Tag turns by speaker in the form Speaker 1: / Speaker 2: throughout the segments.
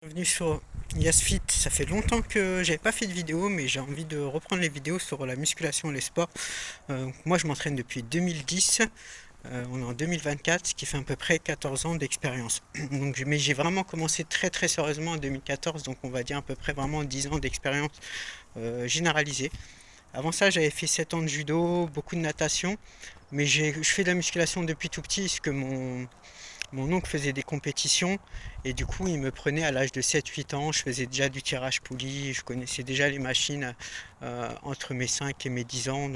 Speaker 1: Bienvenue sur YasFit. Ça fait longtemps que j'avais pas fait de vidéo, mais j'ai envie de reprendre les vidéos sur la musculation et les sports. Moi, je m'entraîne depuis 2010. On est en 2024, ce qui fait à peu près 14 ans d'expérience. Mais j'ai vraiment commencé très très sérieusement en 2014, donc on va dire à peu près vraiment 10 ans d'expérience généralisée. Avant ça, j'avais fait 7 ans de judo, beaucoup de natation, mais je fais de la musculation depuis tout petit, parce que mon oncle faisait des compétitions et du coup il me prenait à l'âge de 7-8 ans. Je faisais déjà du tirage poulie, je connaissais déjà les machines entre mes 5 et mes 10 ans.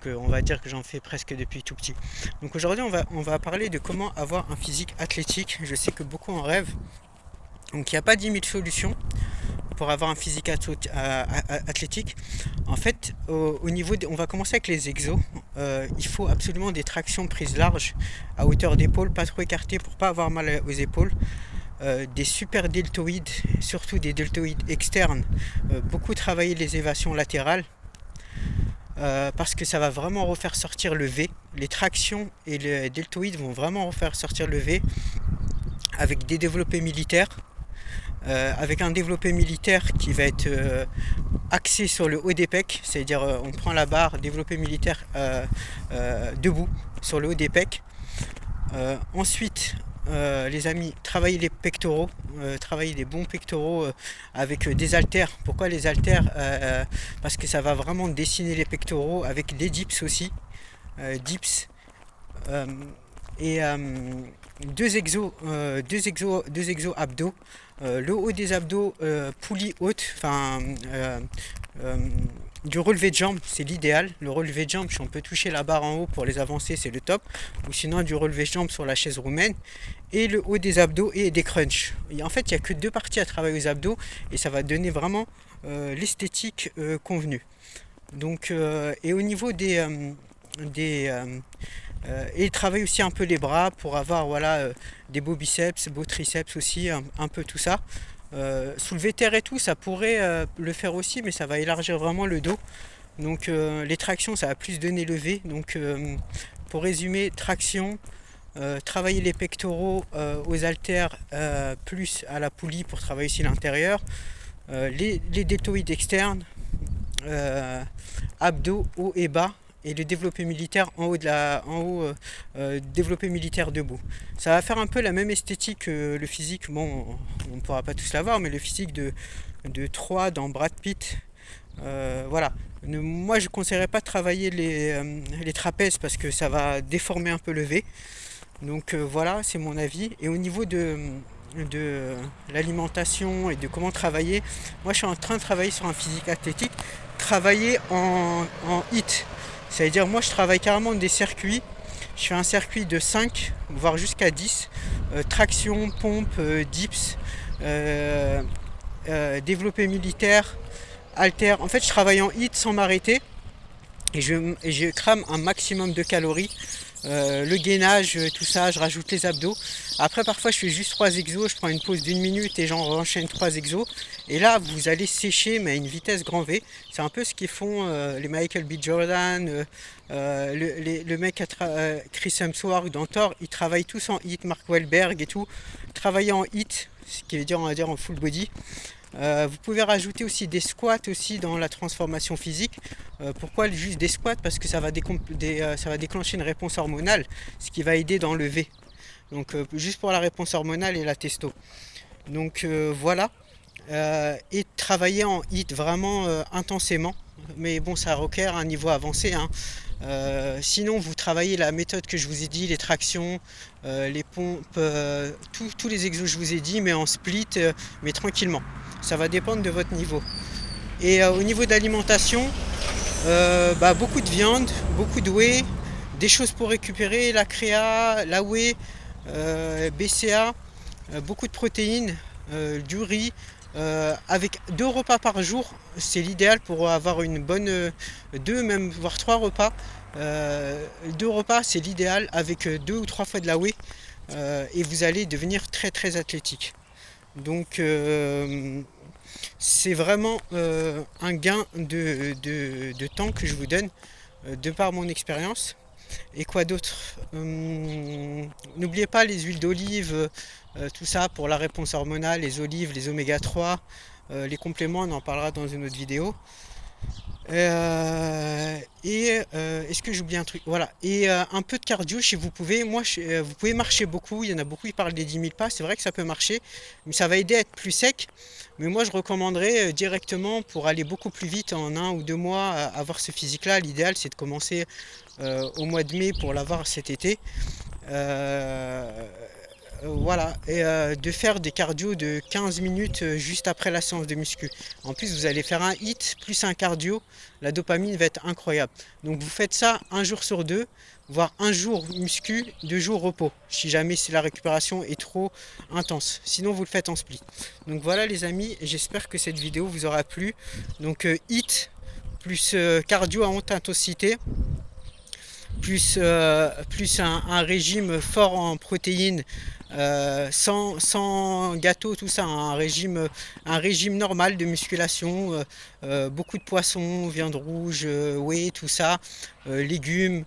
Speaker 1: On va dire que j'en fais presque depuis tout petit. Donc aujourd'hui on va parler de comment avoir un physique athlétique. Je sais que beaucoup en rêvent. Donc il n'y a pas 10 000 solutions pour avoir un physique athlétique. En fait, on va commencer avec les exos. Il faut absolument des tractions prises larges, à hauteur d'épaule, pas trop écartées pour pas avoir mal aux épaules. Des super deltoïdes, surtout des deltoïdes externes. Beaucoup travailler les élévations latérales. Parce que ça va vraiment refaire sortir le V. Les tractions et les deltoïdes vont vraiment refaire sortir le V avec des développés militaires. Avec un développé militaire qui va être axé sur le haut des pecs, c'est-à-dire on prend la barre développé militaire debout sur le haut des pecs. Ensuite, les amis, travailler les pectoraux, travailler des bons pectoraux avec des haltères. Pourquoi les haltères? Parce que ça va vraiment dessiner les pectoraux avec des dips aussi. Dips. Et deux exos abdos. Le haut des abdos, poulie haute, du relevé de jambes, c'est l'idéal. Le relevé de jambes, si on peut toucher la barre en haut pour les avancer, c'est le top. Ou sinon du relevé de jambes sur la chaise roumaine. Et le haut des abdos et des crunchs. Et en fait, il n'y a que deux parties à travailler aux abdos et ça va donner vraiment l'esthétique convenue. Et au niveau et travailler aussi un peu les bras pour avoir des beaux biceps, beaux triceps aussi, un peu tout ça. Soulever terre et tout, ça pourrait le faire aussi, mais ça va élargir vraiment le dos. Les tractions, ça va plus donner le V. Pour résumer, traction, travailler les pectoraux aux haltères plus à la poulie pour travailler aussi l'intérieur. Les deltoïdes externes, abdos haut et bas, et le développé militaire développé militaire debout. Ça va faire un peu la même esthétique que le physique. Bon, on ne pourra pas tous l'avoir, mais le physique de 3 dans Brad Pitt. Voilà. Moi, je ne conseillerais pas de travailler les trapèzes parce que ça va déformer un peu le V. Voilà, c'est mon avis. Et au niveau de l'alimentation et de comment travailler, moi je suis en train de travailler sur un physique athlétique, travailler en HIIT. C'est-à-dire moi je travaille carrément des circuits. Je fais un circuit de 5, voire jusqu'à 10. Traction, pompe, dips, développé militaire, halter. En fait je travaille en HIIT sans m'arrêter et je crame un maximum de calories. Le gainage, tout ça, je rajoute les abdos. Après, parfois, je fais juste 3 exos, je prends une pause d'une minute et j'en enchaîne 3 exos. Et là, vous allez sécher, mais à une vitesse grand V. C'est un peu ce qu'ils font les Michael B. Jordan, le mec Chris Hemsworth dans Thor. Ils travaillent tous en HIIT, Mark Wahlberg et tout. Travailler en HIIT, ce qui veut dire, on va dire, en full body. Vous pouvez rajouter aussi des squats aussi dans la transformation physique. Pourquoi juste des squats? Parce que ça va déclencher une réponse hormonale, ce qui va aider dans le V. Juste pour la réponse hormonale et la testo. Voilà. Et travailler en HIIT vraiment intensément. Mais bon, ça requiert un niveau avancé, hein. Sinon, vous travaillez la méthode que je vous ai dit, les tractions, les pompes, tous les exos que je vous ai dit, mais en split, mais tranquillement. Ça va dépendre de votre niveau. Et au niveau de l'alimentation, beaucoup de viande, beaucoup de whey, des choses pour récupérer, la créa, la whey, BCA, beaucoup de protéines, du riz, avec 2 repas par jour, c'est l'idéal pour avoir une bonne 2 même voire 3 repas. 2 repas c'est l'idéal avec 2 ou 3 fois de la whey et vous allez devenir très très athlétique. C'est vraiment un gain de temps que je vous donne de par mon expérience. Et quoi d'autre? N'oubliez pas les huiles d'olive, tout ça pour la réponse hormonale, les olives, les oméga 3, les compléments, on en parlera dans une autre vidéo. Est-ce que j'oublie un truc? Voilà. Un peu de cardio si vous pouvez. Vous pouvez marcher beaucoup. Il y en a beaucoup qui parlent des 10 000 pas. C'est vrai que ça peut marcher, mais ça va aider à être plus sec. Mais moi, je recommanderais directement pour aller beaucoup plus vite en 1 ou 2 mois avoir ce physique-là. L'idéal, c'est de commencer au mois de mai pour l'avoir cet été. Euh, voilà, de faire des cardio de 15 minutes juste après la séance de muscu. En plus, vous allez faire un hit plus un cardio, la dopamine va être incroyable. Donc vous faites ça un jour sur deux, voire un jour muscu, 2 jours repos, si jamais la récupération est trop intense. Sinon, vous le faites en split. Donc voilà les amis, j'espère que cette vidéo vous aura plu. Donc hit plus cardio à haute intensité plus un régime fort en protéines, sans gâteau, tout ça, un régime normal de musculation, beaucoup de poissons, viande rouge, whey, tout ça, légumes.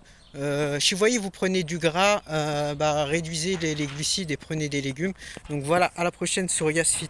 Speaker 1: Si vous voyez, vous prenez du gras, réduisez les glucides et prenez des légumes. Donc voilà, à la prochaine sur YasFit.